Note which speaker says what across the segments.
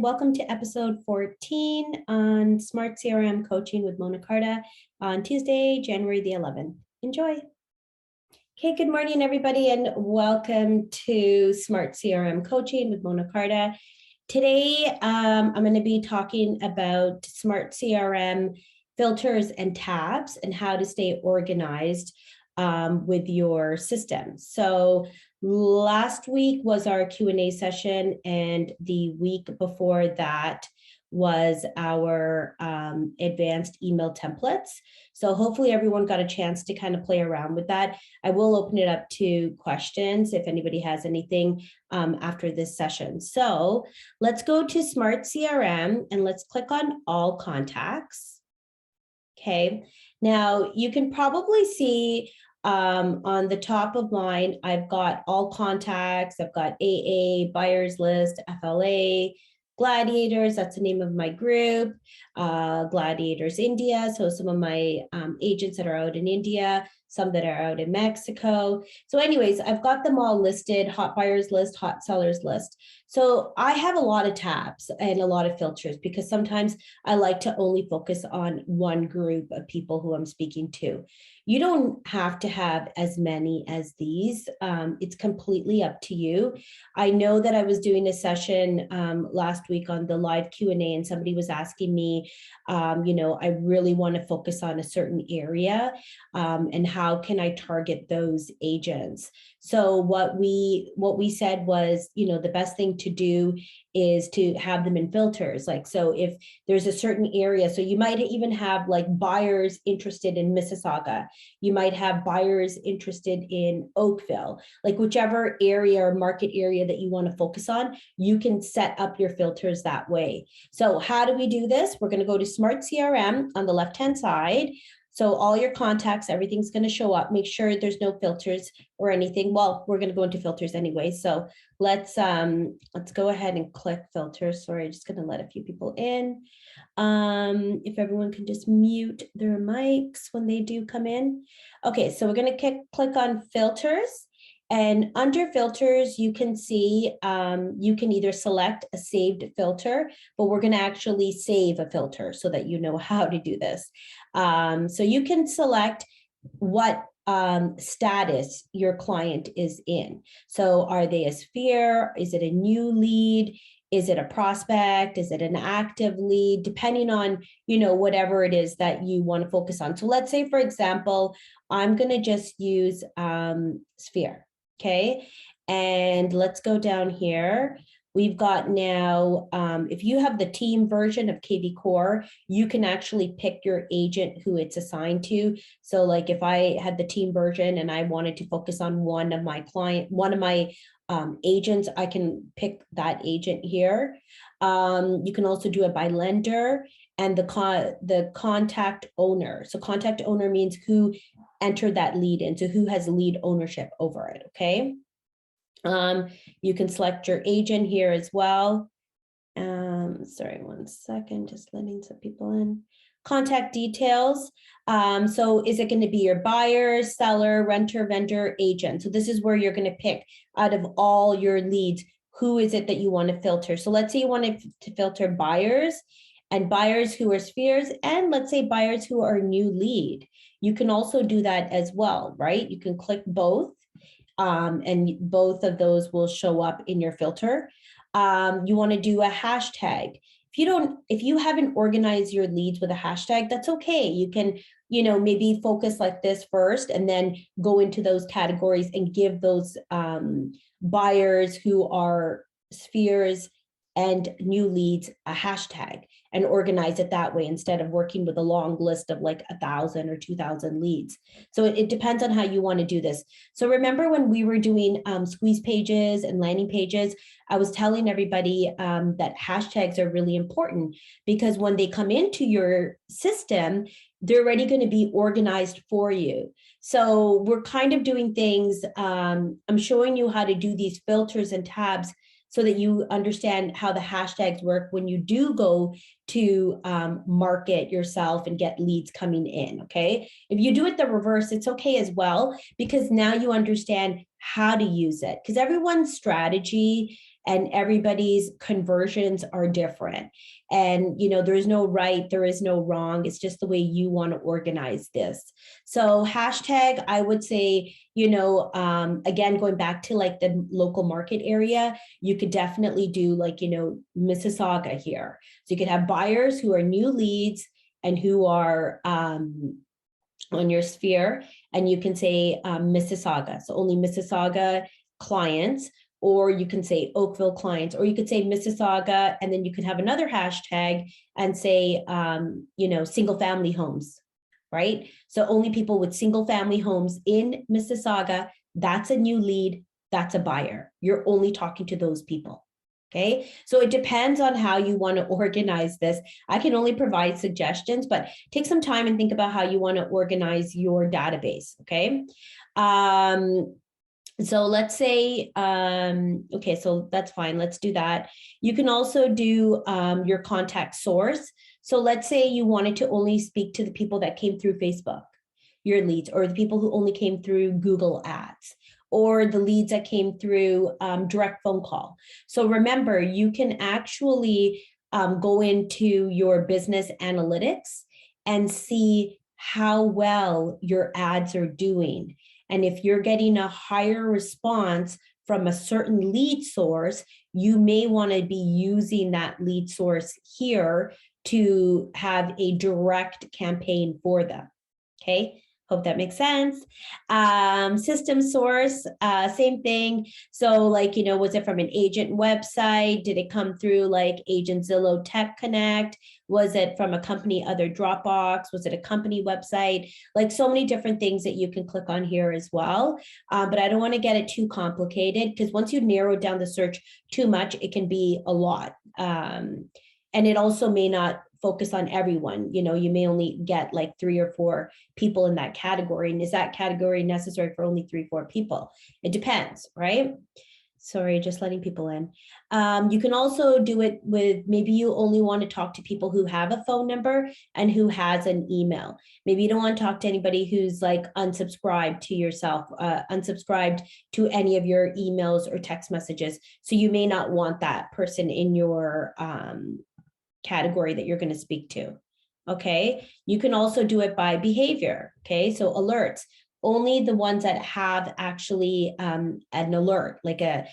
Speaker 1: welcome to episode 14 on Smart CRM Coaching with Mona Karda on Tuesday, January the 11th. Enjoy. Okay, good morning, everybody, and welcome to Smart CRM Coaching with Mona Karda. Today, I'm going to be talking about Smart CRM filters and tabs and how to stay organized with your system. So last week was our Q&A session, and the week before that was our advanced email templates. So hopefully everyone got a chance to kind of play around with that. I will open it up to questions if anybody has anything after this session. So let's go to Smart CRM and let's click on All Contacts. Okay, now you can probably see on the top of mine, I've got all contacts, I've got AA, buyers list, FLA, Gladiators, that's the name of my group, Gladiators India, so some of my agents that are out in India, some that are out in Mexico. So anyways, I've got them all listed, hot buyers list, hot sellers list. So I have a lot of tabs and a lot of filters because sometimes I like to only focus on one group of people who I'm speaking to. You don't have to have as many as these. It's completely up to you. I know that I was doing a session last week on the live Q&A, and somebody was asking me, I really want to focus on a certain area, and how can I target those agents? So what we said was, the best thing to do is to have them in filters. Like, so if there's a certain area, so you might even have like buyers interested in Mississauga, you might have buyers interested in Oakville, like whichever area or market area that you want to focus on, you can set up your filters that way. So how do we do this? We're going to go to Smart CRM on the left-hand side. So all your contacts, everything's going to show up. Make sure there's no filters or anything. Well, we're going to go into filters anyway. So let's go ahead and click filters. Sorry, I'm just going to let a few people in. If everyone can just mute their mics when they do come in. Okay, so we're going to click on filters. And under filters, you can see you can either select a saved filter, but we're going to actually save a filter so that you know how to do this. So you can select what status your client is in. So are they a sphere? Is it a new lead? Is it a prospect? Is it an active lead? Depending on, whatever it is that you want to focus on. So let's say, for example, I'm going to just use sphere. Okay, and let's go down here. We've got now, if you have the team version of KvCore, you can actually pick your agent who it's assigned to. So like if I had the team version and I wanted to focus on one of my agents, I can pick that agent here. You can also do it by lender and the contact owner. So contact owner means who entered that lead in, so who has lead ownership over it, okay? You can select your agent here as well. Sorry, one second, just letting some people in. Contact details. So is it going to be your buyer, seller, renter, vendor, agent? So this is where you're going to pick out of all your leads, who is it that you want to filter? So let's say you want to filter buyers and buyers who are spheres, and let's say buyers who are new lead. You can also do that as well, right? You can click both, and both of those will show up in your filter. You want to do a hashtag. If you haven't organized your leads with a hashtag, that's okay. You can, maybe focus like this first and then go into those categories and give those buyers who are spheres and new leads a hashtag and organize it that way instead of working with a long list of like 1,000 or 2,000 leads. So it depends on how you want to do this. So remember when we were doing squeeze pages and landing pages, I was telling everybody that hashtags are really important because when they come into your system, they're already going to be organized for you. So we're kind of doing things, I'm showing you how to do these filters and tabs so that you understand how the hashtags work when you do go to market yourself and get leads coming in, okay? If you do it the reverse, it's okay as well, because now you understand how to use it, because everyone's strategy and everybody's conversions are different. And, you know, there's no right, there is no wrong. It's just the way you want to organize this. So hashtag, I would say, you know, again, going back to like the local market area, you could definitely do like, you know, Mississauga here. So you could have buyers who are new leads and who are on your sphere, and you can say Mississauga. So only Mississauga clients, or you can say Oakville clients, or you could say Mississauga, and then you could have another hashtag and say, you know, single family homes, right? So only people with single family homes in Mississauga, that's a new lead, that's a buyer. You're only talking to those people. Okay, so it depends on how you want to organize this. I can only provide suggestions, but take some time and think about how you want to organize your database. Okay. So let's say, okay, so that's fine. Let's do that. You can also do your contact source. So let's say you wanted to only speak to the people that came through Facebook, your leads, or the people who only came through Google Ads, or the leads that came through direct phone call. So remember, you can actually go into your business analytics and see how well your ads are doing. And if you're getting a higher response from a certain lead source, you may want to be using that lead source here to have a direct campaign for them. Okay. Hope that makes sense. System source, same thing. So like, you know, was it from an agent website? Did it come through like Agent Zillow Tech Connect? Was it from a company, other Dropbox? Was it a company website? Like so many different things that you can click on here as well. But I don't want to get it too complicated, because once you narrow down the search too much, it can be a lot. And it also may not focus on everyone. You know, you may only get like 3 or 4 people in that category. And is that category necessary for only 3 or 4 people? It depends, right? Sorry, just letting people in. You can also do it with, maybe you only want to talk to people who have a phone number and who has an email. Maybe you don't want to talk to anybody who's like unsubscribed to yourself, unsubscribed to any of your emails or text messages. So you may not want that person in your category that you're going to speak to. Okay. You can also do it by behavior. Okay. So alerts, only the ones that have actually an alert, like a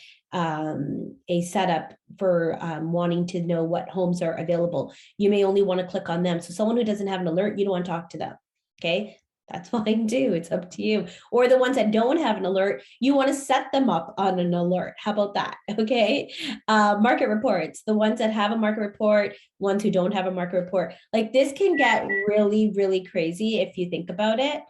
Speaker 1: setup for wanting to know what homes are available. You may only want to click on them. So someone who doesn't have an alert, you don't want to talk to them. Okay. That's fine too. It's up to you. Or the ones that don't have an alert, you want to set them up on an alert. How about that? Okay. Market reports, the ones that have a market report, ones who don't have a market report. Like this can get really, really crazy if you think about it.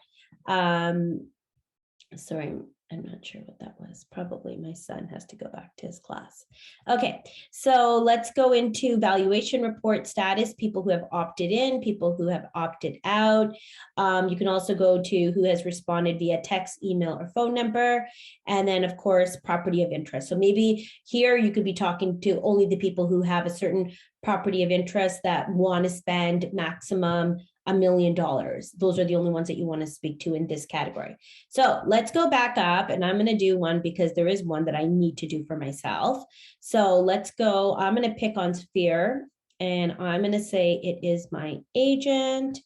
Speaker 1: Sorry, I'm not sure what that was. Probably my son has to go back to his class. Okay, so let's go into valuation report status, people who have opted in, people who have opted out. You can also go to who has responded via text, email, or phone number. And then of course, property of interest. So maybe here you could be talking to only the people who have a certain property of interest that want to spend maximum $1 million. Those are the only ones that you want to speak to in this category. So let's go back up, and I'm going to do one because there is one that I need to do for myself. So let's go. I'm going to pick on Sphere, and I'm going to say it is my agent,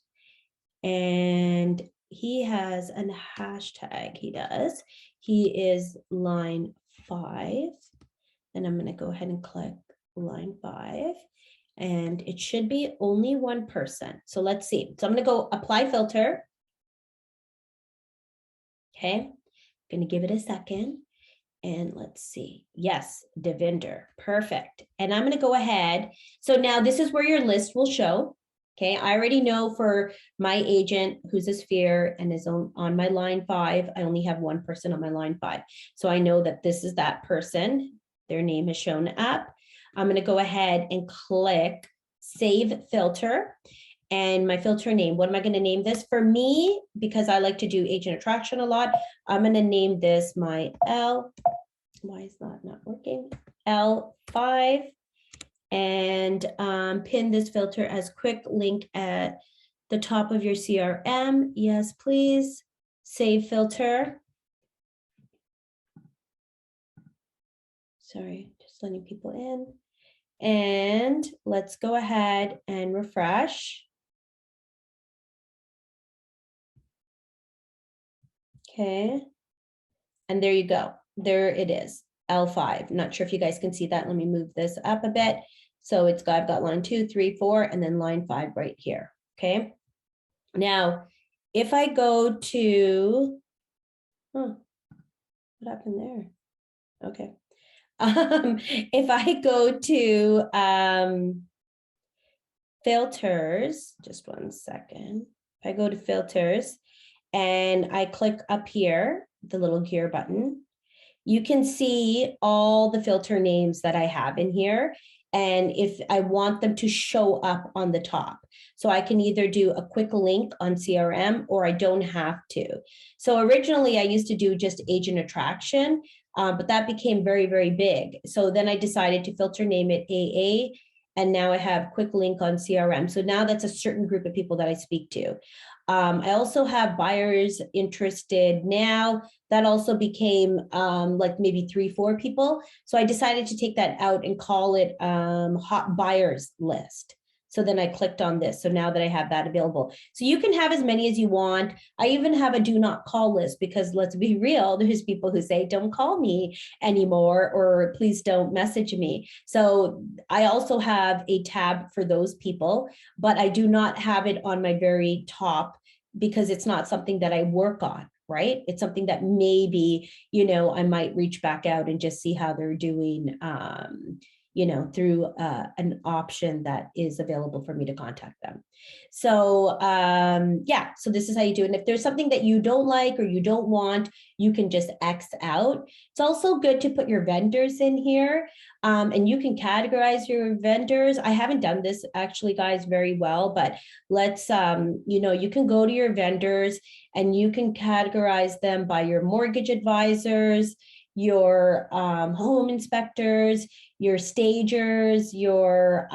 Speaker 1: and he has a hashtag. He does. He is line 5, and I'm going to go ahead and click line 5. And it should be only one person. So let's see. So I'm going to go apply filter. Okay. I'm going to give it a second. And let's see. Yes, Devinder. Perfect. And I'm going to go ahead. So now this is where your list will show. Okay. I already know for my agent who's a Sphere and is on my line 5, I only have one person on my line 5. So I know that this is that person. Their name is shown up. I'm going to go ahead and click save filter, and my filter name. What am I going to name this? For me, because I like to do agent attraction a lot, I'm going to name this my L. Why is that not working? L5, and pin this filter as quick link at the top of your CRM. Yes, please. Save filter. Sorry, just Just letting people in. And let's go ahead and refresh. Okay. And there you go. There it is, L5. Not sure if you guys can see that. Let me move this up a bit. So I've got line 2, 3, 4, and then line 5 right here. Okay. Now, if I go to, what happened there? Okay. If I go to filters, just one second. If I go to filters and I click up here, the little gear button, you can see all the filter names that I have in here. And if I want them to show up on the top, so I can either do a quick link on CRM or I don't have to. So originally I used to do just agent attraction, but that became very, very big. So then I decided to filter name it AA. And now I have quick link on CRM. So now that's a certain group of people that I speak to. I also have buyers interested now. That also became like maybe 3, 4 people. So I decided to take that out and call it hot buyers list. So then I clicked on this. So now that I have that available. So you can have as many as you want. I even have a do not call list because let's be real, there's people who say, don't call me anymore, or please don't message me. So I also have a tab for those people, but I do not have it on my very top because it's not something that I work on. Right? It's something that maybe, I might reach back out and just see how they're doing, through an option that is available for me to contact them. So yeah, so this is how you do it. And if there's something that you don't like or you don't want, you can just X out. It's also good to put your vendors in here, and you can categorize your vendors. I haven't done this actually, guys, very well, but let's, you can go to your vendors and you can categorize them by your mortgage advisors, your home inspectors, your stagers, your,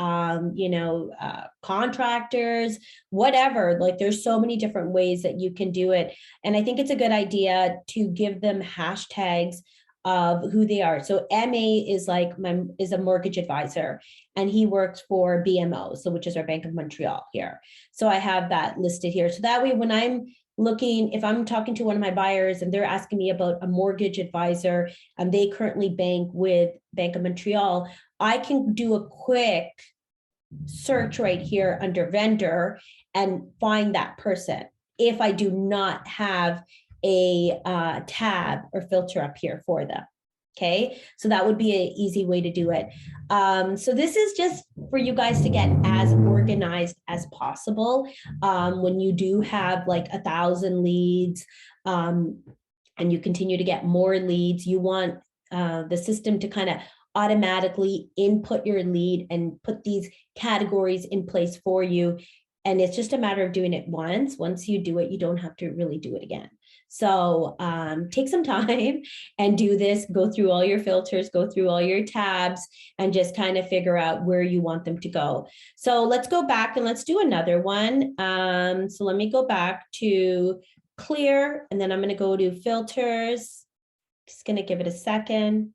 Speaker 1: contractors, whatever. Like there's so many different ways that you can do it. And I think it's a good idea to give them hashtags of who they are. So MA is is a mortgage advisor and he works for BMO, so which is our Bank of Montreal here. So I have that listed here. So that way when I'm looking, if I'm talking to one of my buyers and they're asking me about a mortgage advisor and they currently bank with Bank of Montreal, I can do a quick search right here under vendor and find that person if I do not have a tab or filter up here for them. Okay, so that would be an easy way to do it. So this is just for you guys to get as organized as possible. When you do have like 1,000 leads and you continue to get more leads, you want the system to kind of automatically input your lead and put these categories in place for you. And it's just a matter of doing it once. Once you do it, you don't have to really do it again. So take some time and do this, go through all your filters, go through all your tabs, and just kind of figure out where you want them to go. So let's go back and let's do another one. So let me go back to clear, and then I'm going to go to filters. Just going to give it a second.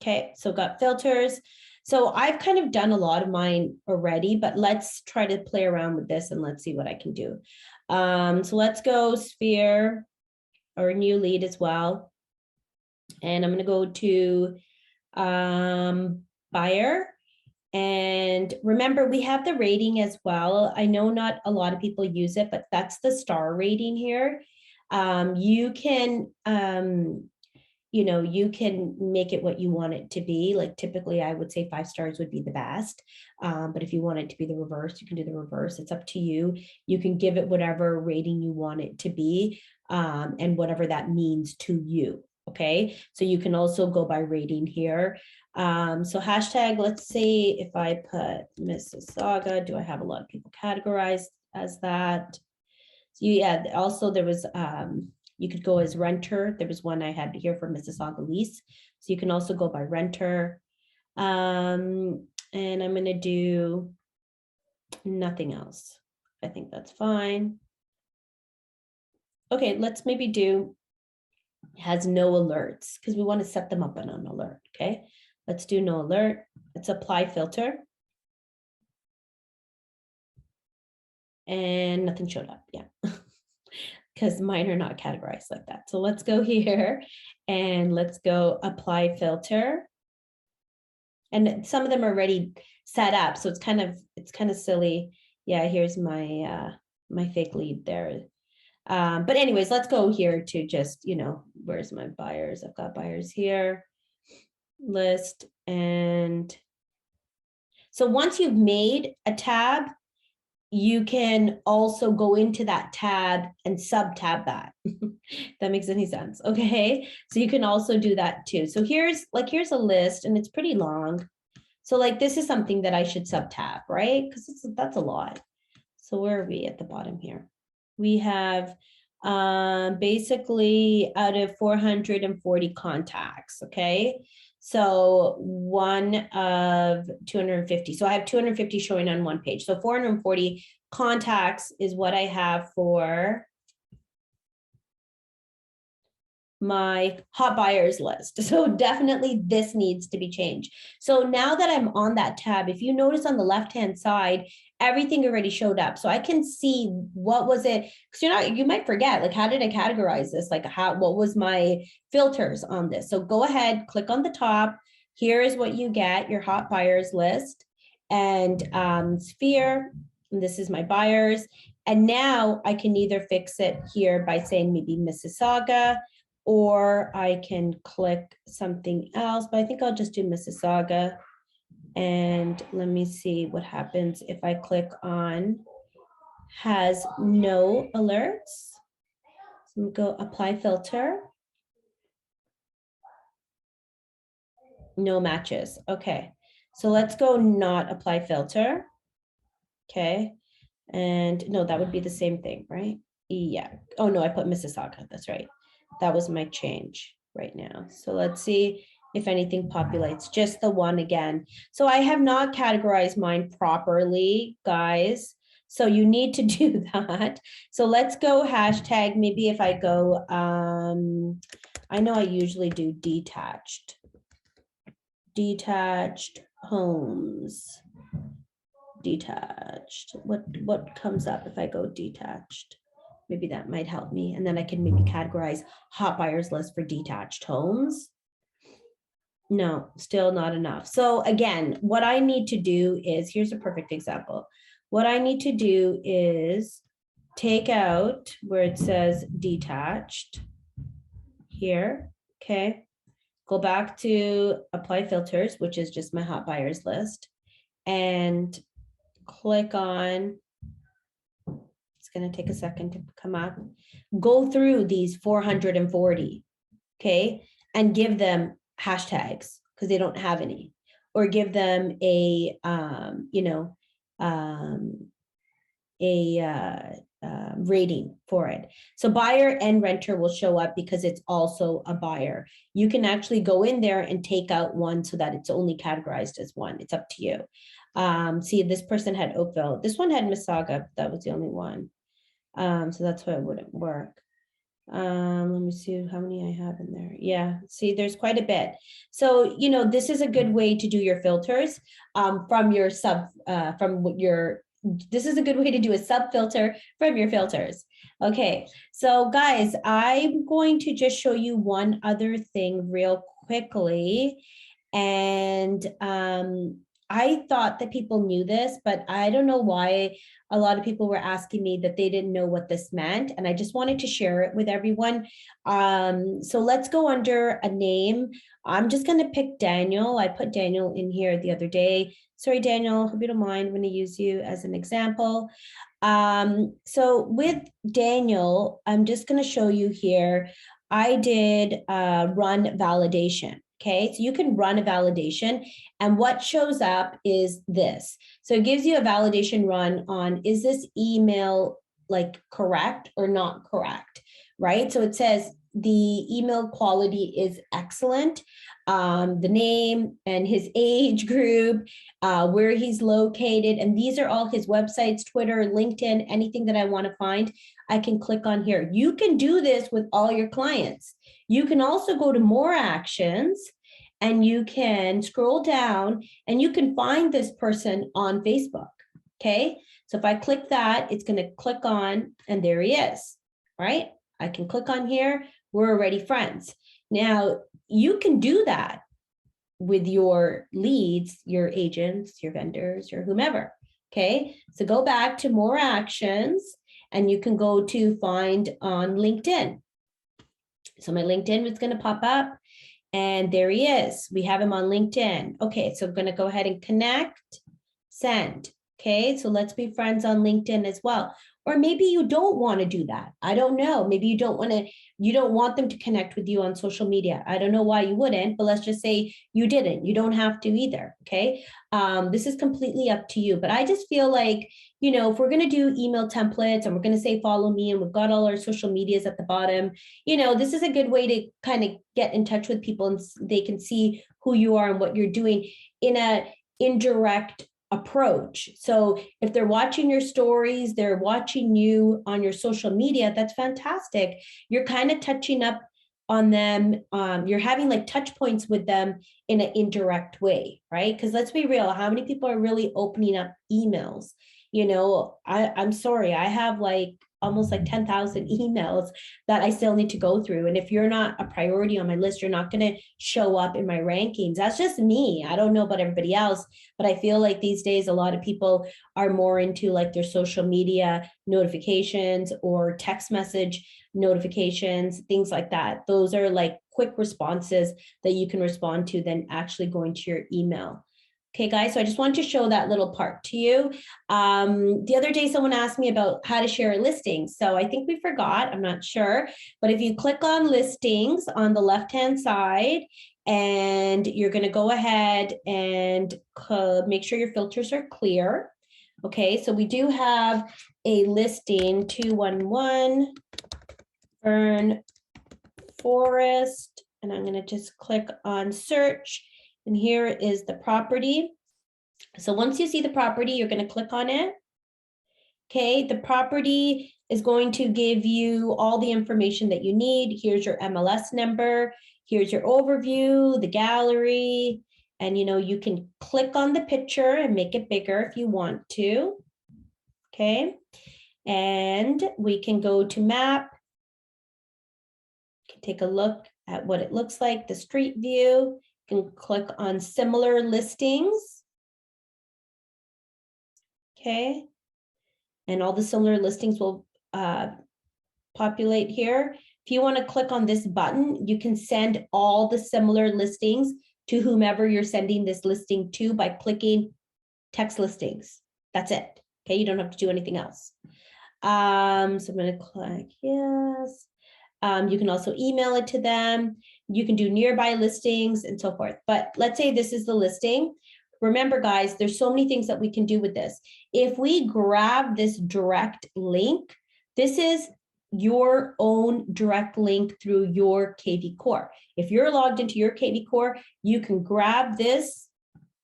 Speaker 1: Okay, so got filters. So I've kind of done a lot of mine already, but let's try to play around with this and let's see what I can do. So let's go sphere or new lead as well. And I'm going to go to buyer. And remember, we have the rating as well. I know not a lot of people use it, but that's the star rating here. You can you can make it what you want it to be. Like typically I would say 5 stars would be the best. But if you want it to be the reverse, you can do the reverse. It's up to you. You can give it whatever rating you want it to be, and whatever that means to you. Okay. So you can also go by rating here. So hashtag, let's say if I put Mississauga, do I have a lot of people categorized as that? So yeah, also there was, you could go as renter. There was one I had here for Mississauga lease. So you can also go by renter. And I'm going to do nothing else. I think that's fine. Okay, let's maybe do has no alerts because we want to set them up on an alert. Okay, let's do no alert. Let's apply filter. And nothing showed up. Yeah. Because mine are not categorized like that. So let's go here and let's go apply filter. And some of them are already set up. So it's kind of silly. Yeah, here's my my fake lead there. But anyways, let's go here to just, where's my buyers? I've got buyers here, list. And so once you've made a tab, you can also go into that tab and sub tab that. That makes any sense. Okay. So you can also do that too. So here's a list and it's pretty long. So like, this is something that I should sub tab, right? Because that's a lot. So where are we at the bottom here? We have basically out of 440 contacts. Okay. So one of 250. So I have 250 showing on one page. So 440 contacts is what I have for my hot buyers list. So definitely this needs to be changed. So now that I'm on that tab, if you notice on the left-hand side, everything already showed up. So I can see what was it, because you might forget, like, how did I categorize this? Like, what was my filters on this? So go ahead, click on the top. Here is what you get, your hot buyers list and sphere. And this is my buyers. And now I can either fix it here by saying maybe Mississauga, or I can click something else, but I think I'll just do Mississauga. And let me see what happens if I click on has no alerts. So I'm gonna go apply filter. No matches. Okay, so let's go not apply filter. Okay, and no, that would be the same thing, right? Yeah. Oh no, I put Mississauga. That's right. That was my change right now. So let's see if anything populates, just the one again. So I have not categorized mine properly, guys. So you need to do that. So let's go hashtag, maybe if I go, I know I usually do detached homes, detached. What comes up if I go detached? Maybe that might help me. And then I can maybe categorize hot buyers list for detached homes. No, still not enough. So again, what I need to do is, here's a perfect example. What I need to do is take out where it says detached here. Okay. Go back to apply filters, which is just my hot buyers list, and click on, it's going to take a second to come up, go through these 440, okay, and give them hashtags because they don't have any, or give them a, rating for it. So buyer and renter will show up because it's also a buyer. You can actually go in there and take out one so that it's only categorized as one. It's up to you. See, this person had Oakville. This one had Mississauga. That was the only one. So that's why it wouldn't work. Let me see how many I have in there. Yeah, see, there's quite a bit. So, this is a good way to do your filters from your this is a good way to do a sub filter from your filters. Okay, so guys, I'm going to just show you one other thing real quickly. And I thought that people knew this, but I don't know why a lot of people were asking me that they didn't know what this meant. And I just wanted to share it with everyone. So let's go under a name. I'm just going to pick Daniel. I put Daniel in here the other day. Sorry, Daniel, hope you don't mind. I'm going to use you as an example. So with Daniel, I'm just going to show you here. I did run validation. Okay, so you can run a validation, and what shows up is this. So it gives you a validation run on, is this email like correct or not correct, right? So it says the email quality is excellent. the name and his age group, where he's located. And these are all his websites, Twitter, LinkedIn, anything that I want to find, I can click on here. You can do this with all your clients. You can also go to more actions and you can scroll down and you can find this person on Facebook. Okay. So if I click that, it's going to click on, and there he is, right? I can click on here. We're already friends. Now, you can do that with your leads, your agents, your vendors, your whomever. Okay. So go back to more actions and you can go to find on LinkedIn. So my LinkedIn is going to pop up. And there he is. We have him on LinkedIn. Okay, so I'm going to go ahead and connect, send. Okay, so let's be friends on LinkedIn as well. Or maybe you don't want to do that. I don't know. Maybe you don't want them to connect with you on social media. I don't know why you wouldn't, but let's just say you didn't. You don't have to either. Okay, this is completely up to you. But I just feel like, if we're going to do email templates and we're going to say follow me and we've got all our social medias at the bottom, this is a good way to kind of get in touch with people and they can see who you are and what you're doing in a indirect approach. So if they're watching your stories, they're watching you on your social media, that's fantastic. You're kind of touching up on them. You're having like touch points with them in an indirect way, right? Because let's be real, how many people are really opening up emails? I'm sorry, I have almost 10,000 emails that I still need to go through. And if you're not a priority on my list, you're not going to show up in my rankings. That's just me. I don't know about everybody else, but I feel like these days, a lot of people are more into their social media notifications or text message notifications, things like that. Those are quick responses that you can respond to than actually going to your email. Okay, guys, so I just wanted to show that little part to you. The other day, someone asked me about how to share a listing. So I think we forgot, I'm not sure. But if you click on listings on the left-hand side, and you're going to go ahead and make sure your filters are clear. Okay, so we do have a listing 211 Fern Forest, and I'm going to just click on search. And here is the property. So once you see the property, you're going to click on it. Okay, the property is going to give you all the information that you need. Here's your MLS number. Here's your overview, the gallery. And you can click on the picture and make it bigger if you want to. Okay, and we can go to map. You can take a look at what it looks like, the street view. Can click on similar listings. Okay. And all the similar listings will populate here. If you want to click on this button, you can send all the similar listings to whomever you're sending this listing to by clicking text listings. That's it. Okay. You don't have to do anything else. So I'm going to click yes. You can also email it to them. You can do nearby listings and so forth. But let's say this is the listing. Remember, guys, there's so many things that we can do with this. If we grab this direct link, this is your own direct link through your KvCore. If you're logged into your KvCore, you can grab this,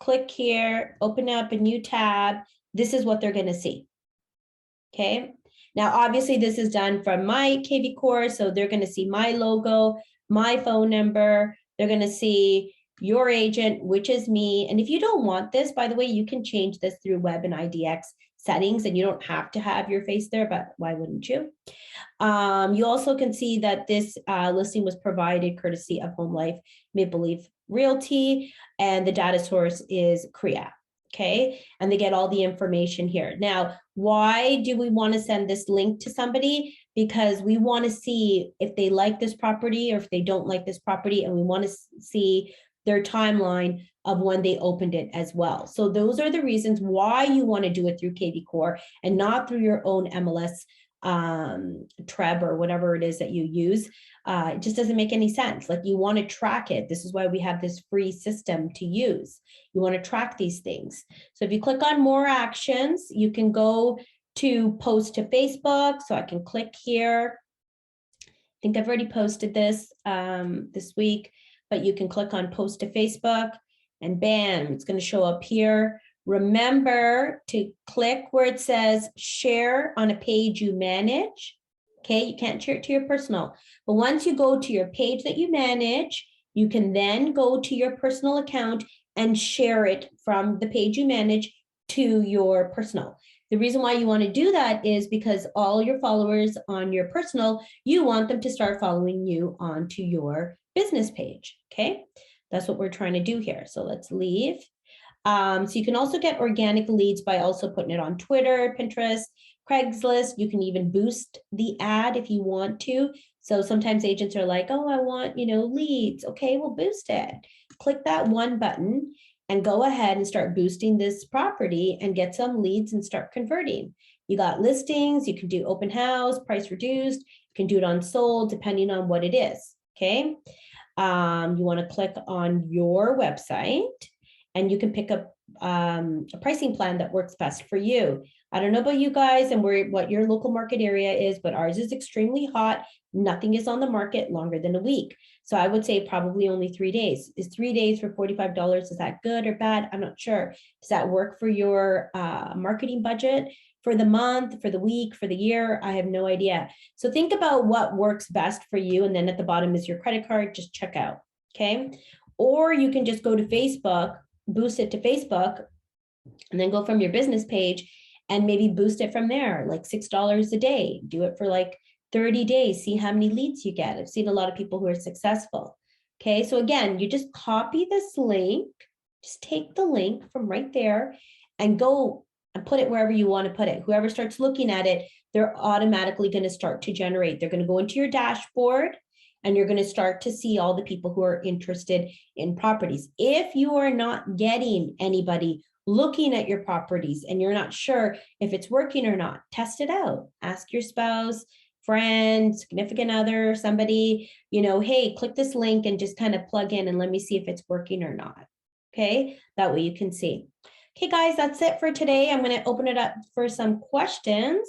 Speaker 1: click here, open up a new tab. This is what they're going to see. Okay. Now, obviously, this is done from my KvCore, so they're going to see my logo, my phone number. They're going to see your agent, which is me. And if you don't want this, by the way, you can change this through Web and IDX settings, and you don't have to have your face there, but why wouldn't you? You also can see that this listing was provided courtesy of Home Life Maple Leaf Realty, and the data source is CREA. Okay, and they get all the information here. Now, why do we want to send this link to somebody? Because we want to see if they like this property or if they don't like this property, and we want to see their timeline of when they opened it as well. So those are the reasons why you want to do it through KvCore and not through your own MLS Treb or whatever it is that you use. It just doesn't make any sense. You want to track it. This is why we have this free system to use. You want to track these things. So if you click on more actions, you can go to post to Facebook. So I can click here. I think I've already posted this this week. but you can click on post to Facebook and bam, it's going to show up here. Remember to click where it says share on a page you manage. Okay, you can't share it to your personal, but once you go to your page that you manage, you can then go to your personal account and share it from the page you manage to your personal. The reason why you want to do that is because all your followers on your personal, you want them to start following you onto your business page. Okay, that's what we're trying to do here. So let's leave. So you can also get organic leads by also putting it on Twitter, Pinterest, Craigslist. You can even boost the ad if you want to. So sometimes agents are like, oh, I want, leads. Okay, we'll boost it. Click that one button and go ahead and start boosting this property and get some leads and start converting. You got listings, you can do open house, price reduced, you can do it on sold, depending on what it is, okay? You wanna click on your website and you can pick up a pricing plan that works best for you. I don't know about you guys and what your local market area is, but ours is extremely hot. Nothing is on the market longer than a week. So I would say probably only 3 days. Is 3 days for $45, is that good or bad? I'm not sure. Does that work for your marketing budget for the month, for the week, for the year? I have no idea. So think about what works best for you. And then at the bottom is your credit card, just check out, okay? Or you can just go to Facebook, boost it to Facebook, and then go from your business page and maybe boost it from there, like $6 a day. Do it for like 30 days, see how many leads you get. I've seen a lot of people who are successful. Okay, so again, you just copy this link, just take the link from right there and go and put it wherever you want to put it. Whoever starts looking at it, they're automatically going to start to generate. They're going to go into your dashboard and you're going to start to see all the people who are interested in properties. If you are not getting anybody looking at your properties and you're not sure if it's working or not, test it out. Ask your spouse, friend, significant other, somebody, hey, click this link and just kind of plug in and let me see if it's working or not. Okay, that way you can see. Okay, guys, that's it for today. I'm going to open it up for some questions.